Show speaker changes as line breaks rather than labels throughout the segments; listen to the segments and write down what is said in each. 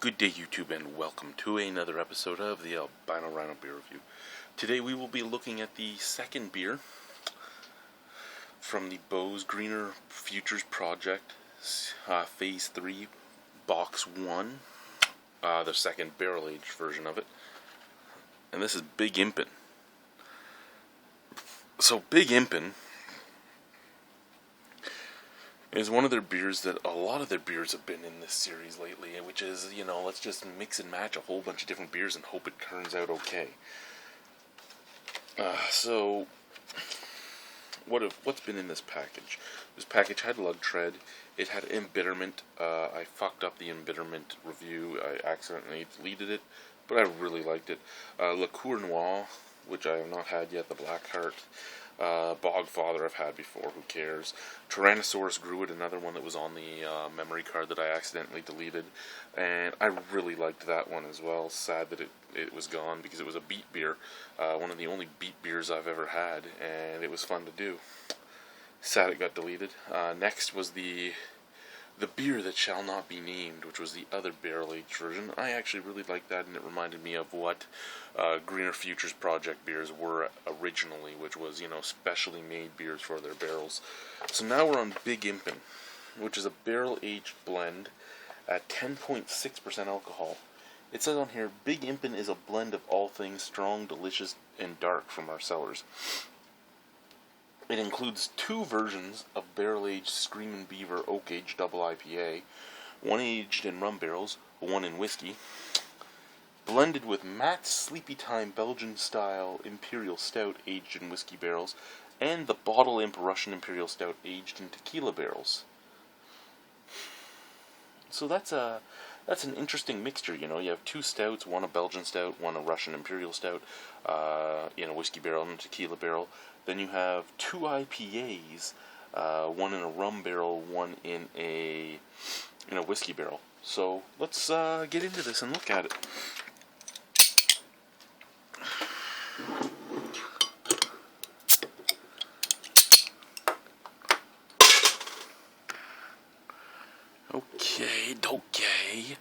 Good day, YouTube, and welcome to another episode of the Albino Rhino beer review. Today we will be looking at the second beer from the Beau's Greener Futures Project, Phase 3, Box 1, the second barrel-aged version of it. And this is Big Impin. So Big Impin is one of their beers that a lot of their beers have been in this series lately, which is, let's just mix and match a whole bunch of different beers and hope it turns out okay. So, what's been in this package? This package had lug tread, it had embitterment. I fucked up the embitterment review, I accidentally deleted it, but I really liked it. Liqueur Noir, which I have not had yet, the Black Heart. Bogfather I've had before, who cares. Tyrannosaurus Gruid, another one that was on the memory card that I accidentally deleted, and I really liked that one as well. Sad that it was gone because it was a beet beer, one of the only beet beers I've ever had, and it was fun to do. Sad it got deleted. Next was the beer that shall not be named, which was the other barrel-aged version. I actually really liked that, and it reminded me of what Greener Futures Project beers were originally, which was, specially made beers for their barrels. So now we're on Big Impin, which is a barrel-aged blend at 10.6% alcohol. It says on here, Big Impin is a blend of all things strong, delicious, and dark from our cellars. It includes two versions of barrel-aged Screamin' Beaver Oak-Aged Double IPA, one aged in rum barrels, one in whiskey, blended with Matt's Sleepy Time Belgian-style Imperial Stout aged in whiskey barrels, and the Bottle Imp Russian Imperial Stout aged in tequila barrels. So that's an interesting mixture, You have two stouts, one a Belgian stout, one a Russian Imperial Stout, in a whiskey barrel and a tequila barrel. Then you have two IPAs, one in a rum barrel, one in a whiskey barrel. So let's get into this and look at it. Okay.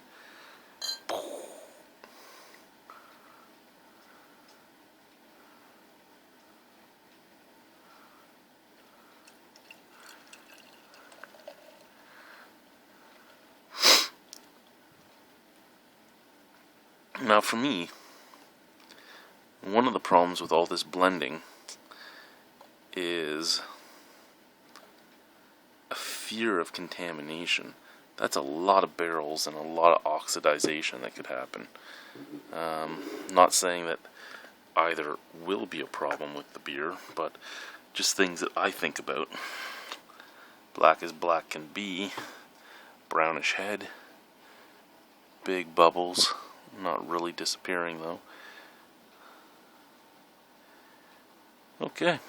Now for me, one of the problems with all this blending is a fear of contamination. That's a lot of barrels and a lot of oxidization that could happen. Not saying that either will be a problem with the beer, but just things that I think about. Black as black can be, brownish head, big bubbles. Not really disappearing though. Okay,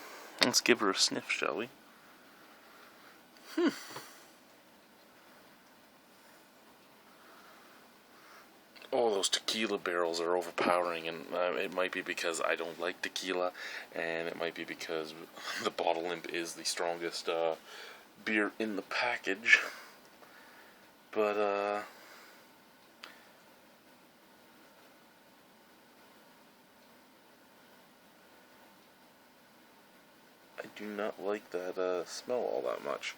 let's give her a sniff, shall we? Oh, those tequila barrels are overpowering, and it might be because I don't like tequila, and it might be because the Bottle Imp is the strongest beer in the package. But, I do not like that smell all that much.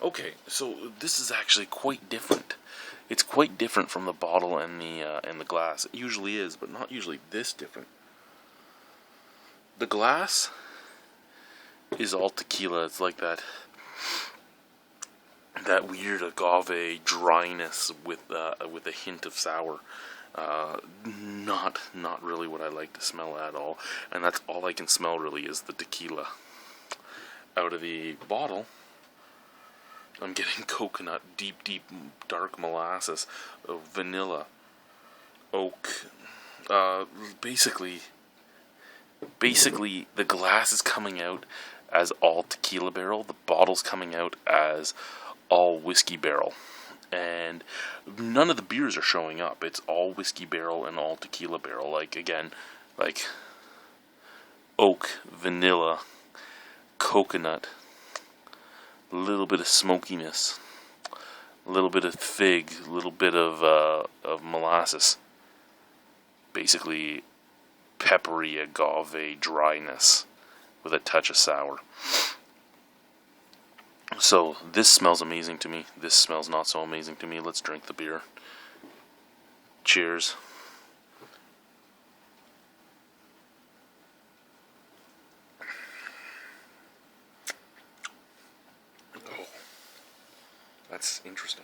Okay, so this is actually quite different. It's quite different from the bottle and the glass. It usually is, but not usually this different. The glass is all tequila. It's like that weird agave dryness with a hint of sour. Not really what I like to smell at all, and that's all I can smell really is the tequila. Out of the bottle, I'm getting coconut, deep, dark molasses, vanilla, oak. Basically, the glass is coming out as all tequila barrel. The bottle's coming out as all whiskey barrel. And none of the beers are showing up. It's all whiskey barrel and all tequila barrel. Like oak, vanilla, coconut, a little bit of smokiness, a little bit of fig, a little bit of molasses. Basically, peppery agave dryness with a touch of sour. So this smells amazing to me. This smells not so amazing to me. Let's drink the beer. Cheers. Oh, that's interesting.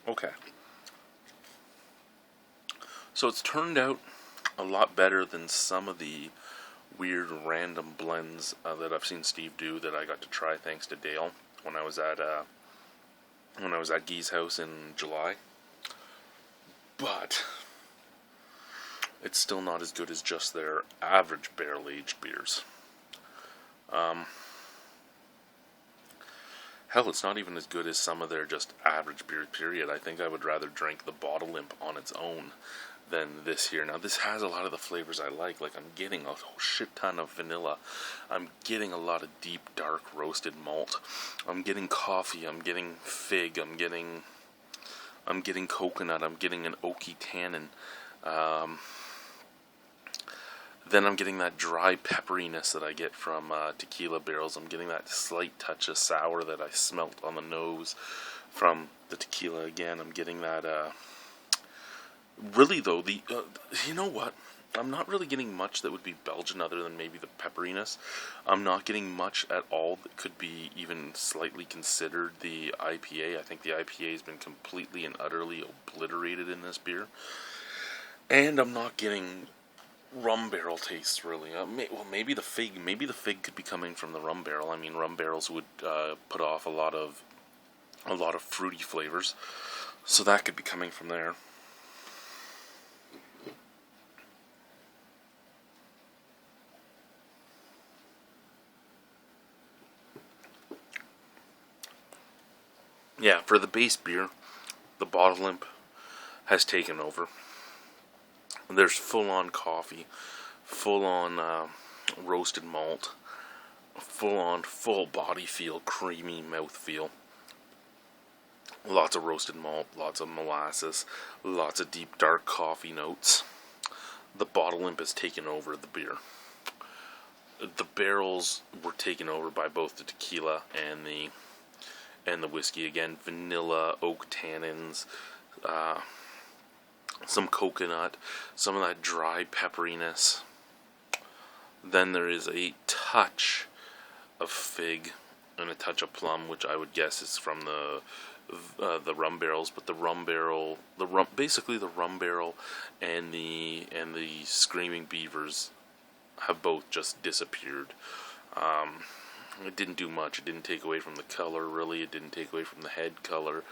Okay. So it's turned out a lot better than some of the weird random blends that I've seen Steve do that I got to try thanks to Dale when I was at Guy's house in July. But it's still not as good as just their average barrel-aged beers. Hell, it's not even as good as some of their just average beers, period. I think I would rather drink the Bottle Imp on its own than this here. Now, this has a lot of the flavors I like. Like, I'm getting a whole shit ton of vanilla. I'm getting a lot of deep, dark, roasted malt. I'm getting coffee. I'm getting fig. I'm getting coconut. I'm getting an oaky tannin. Then I'm getting that dry pepperiness that I get from tequila barrels. I'm getting that slight touch of sour that I smelt on the nose from the tequila again. I'm getting that... Really, though, you know what? I'm not really getting much that would be Belgian other than maybe the pepperiness. I'm not getting much at all that could be even slightly considered the IPA. I think the IPA has been completely and utterly obliterated in this beer. And I'm not getting rum barrel tastes, really. Well, maybe the fig could be coming from the rum barrel. I mean, rum barrels would put off a lot of fruity flavors, so that could be coming from there. Yeah, for the base beer, the Bottle Imp has taken over. There's full-on coffee, full-on roasted malt, full-on full body feel, creamy mouth feel. Lots of roasted malt, lots of molasses, lots of deep dark coffee notes. The Bottle Imp has taken over the beer. The barrels were taken over by both the tequila and the whiskey. Again, vanilla, oak tannins, some coconut, some of that dry pepperiness. Then there is a touch of fig and a touch of plum, which I would guess is from the rum barrels. But the rum barrel and the Screaming Beavers have both just disappeared. It didn't do much. It didn't take away from the color, really. It didn't take away from the head color.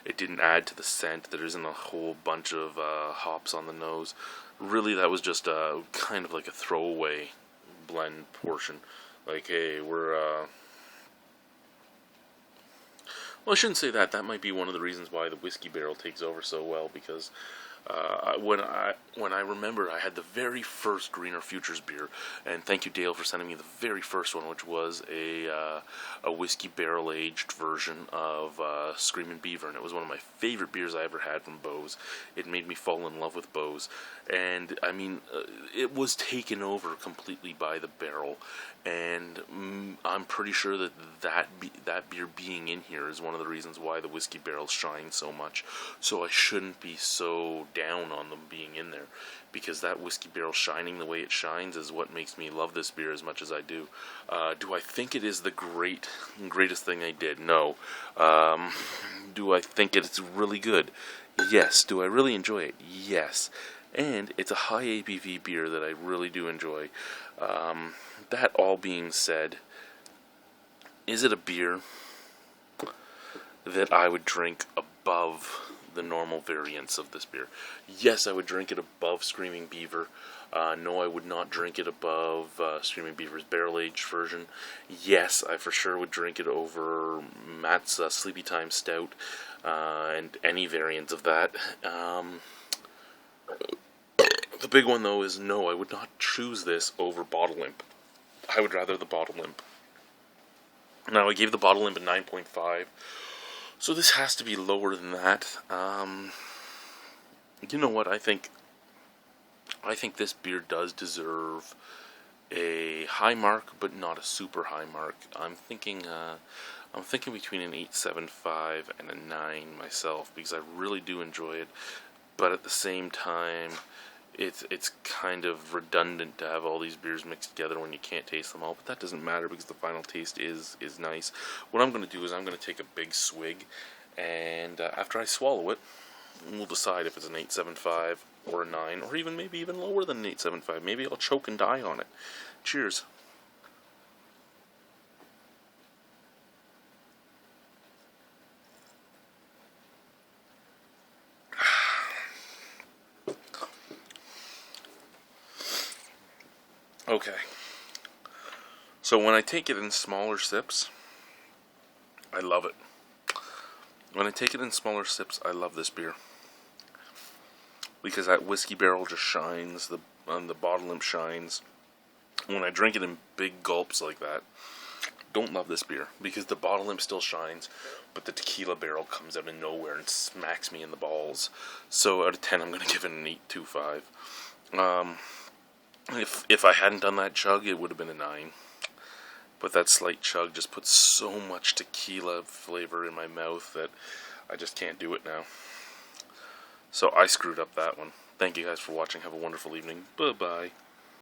It didn't add to the scent. There isn't a whole bunch of hops on the nose. Really, that was just kind of like a throwaway blend portion. Like, hey, well, I shouldn't say that. That might be one of the reasons why the whiskey barrel takes over so well, because when I remember, I had the very first Greener Futures beer, and thank you, Dale, for sending me the very first one, which was a whiskey barrel aged version of Screaming Beaver, and it was one of my favorite beers I ever had from Beau's. It made me fall in love with Beau's, and I mean, it was taken over completely by the barrel, and I'm pretty sure that beer being in here is one of the reasons why the whiskey barrels shine so much. So I shouldn't be so down on them being in there, because that whiskey barrel shining the way it shines is what makes me love this beer as much as I do. Do I think it is the greatest thing I did? No. Do I think it's really good? Yes. Do I really enjoy it? Yes. And it's a high ABV beer that I really do enjoy. That all being said, is it a beer that I would drink above the normal variants of this beer? Yes, I would drink it above Screaming Beaver. No, I would not drink it above Screaming Beaver's barrel-aged version. Yes, I for sure would drink it over Matt's Sleepy Time Stout and any variants of that. The The big one, though, is no, I would not choose this over Bottle Imp. I would rather the Bottle Imp. Now, I gave the Bottle Imp a 9.5, so this has to be lower than that. You know what, I think this beer does deserve a high mark, but not a super high mark. I'm thinking between an 8.75 and a 9 myself, because I really do enjoy it. But at the same time, it's kind of redundant to have all these beers mixed together when you can't taste them all. But that doesn't matter, because the final taste is nice. What I'm going to do is I'm going to take a big swig, and after I swallow it, we'll decide if it's an 8.75 or a 9, or maybe even lower than an 8.75. Maybe I'll choke and die on it. Cheers. Okay. So when I take it in smaller sips, I love it. When I take it in smaller sips, I love this beer. Because that whiskey barrel just shines, the Bottle Imp shines. When I drink it in big gulps like that, don't love this beer. Because the Bottle Imp still shines, but the tequila barrel comes out of nowhere and smacks me in the balls. So out of 10, I'm going to give it an 8.25. If I hadn't done that chug, it would have been a 9. But that slight chug just puts so much tequila flavor in my mouth that I just can't do it now. So I screwed up that one. Thank you guys for watching. Have a wonderful evening. Bye-bye.